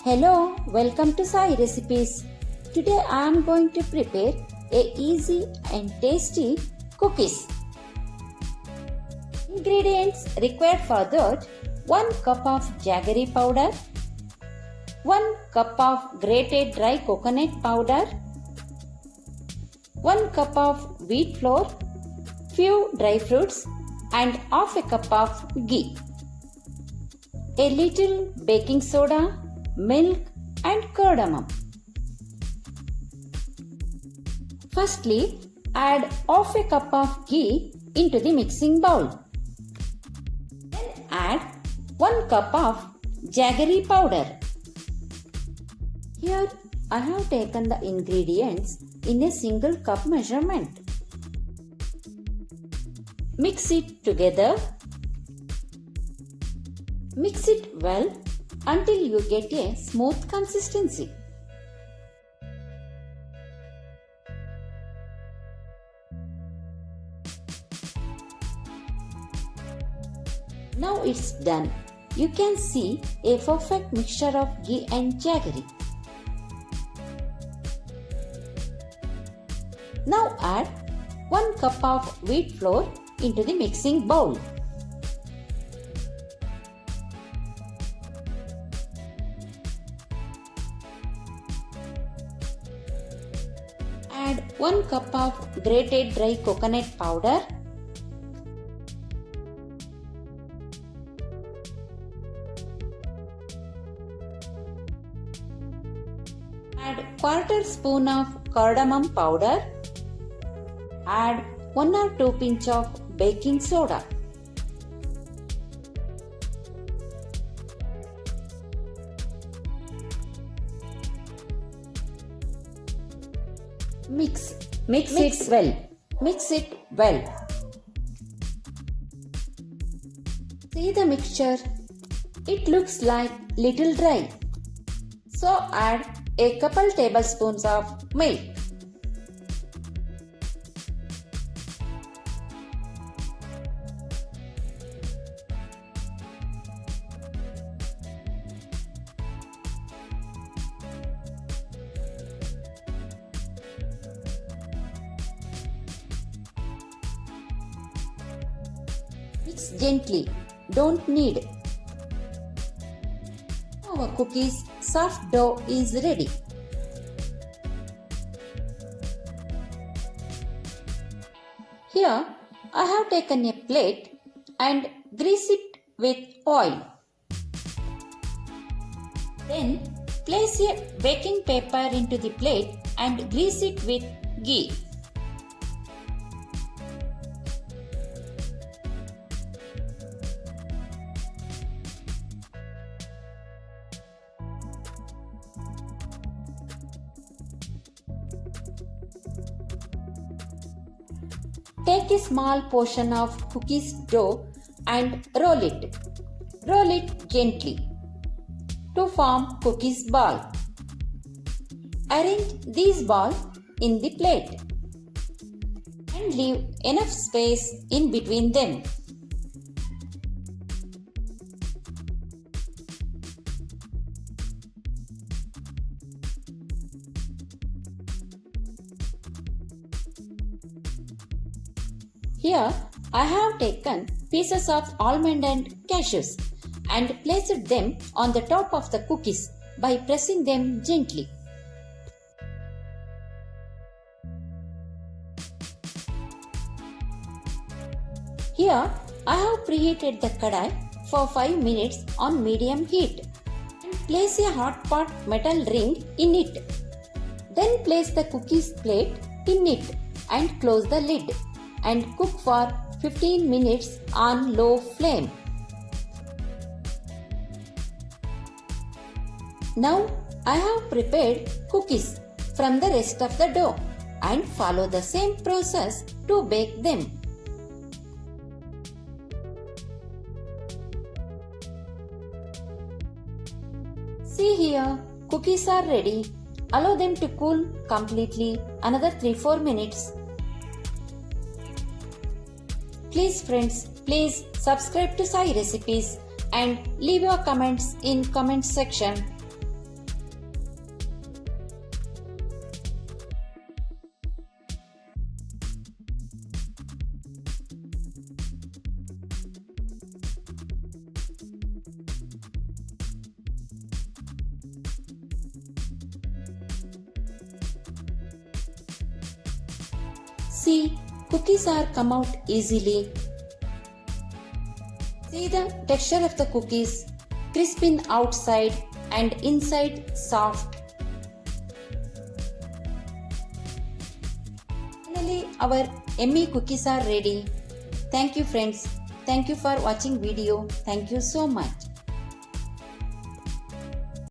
Hello, welcome to Sai Recipes. Today I am going to prepare a easy and tasty cookies. Ingredients required for that: 1 cup of jaggery powder, 1 cup of grated dry coconut powder, 1 cup of wheat flour, few dry fruits and half a cup of ghee, a little baking soda, milk and cardamom. Firstly, add half a cup of ghee into the mixing bowl. Then add 1 cup of jaggery powder. Here I have taken the ingredients in a single cup measurement. Mix it together. Mix it well until you get a smooth consistency. Now it's done. You can see a perfect mixture of ghee and jaggery. Now add 1 cup of wheat flour into the mixing bowl. Add 1 cup of grated dry coconut powder. Add quarter spoon of cardamom powder. Add 1 or 2 pinch of baking soda. Mix it well. Mix it well. See the mixture? It looks like little dry. So add a couple tablespoons of milk. Mix gently, don't knead. Our cookies' soft dough is ready. Here I have taken a plate and grease it with oil. Then place a baking paper into the plate and grease it with ghee. Take a small portion of cookies dough and roll it. Roll it gently to form cookies ball. Arrange these balls in the plate and leave enough space in between them. Here I have taken pieces of almond and cashews and placed them on the top of the cookies by pressing them gently. Here I have preheated the kadai for 5 minutes on medium heat and place a hot pot metal ring in it. Then place the cookies plate in it and close the lid and cook for 15 minutes on low flame. Now I have prepared cookies from the rest of the dough and follow the same process to bake them. See here, cookies are ready. Allow them to cool completely another 3-4 minutes. Please friends, please subscribe to Sai Recipes and leave your comments in comment section. See, cookies are come out easily. See the texture of the cookies, crisp in outside and inside soft. Finally, our yummy cookies are ready. Thank you friends. Thank you for watching video. Thank you so much.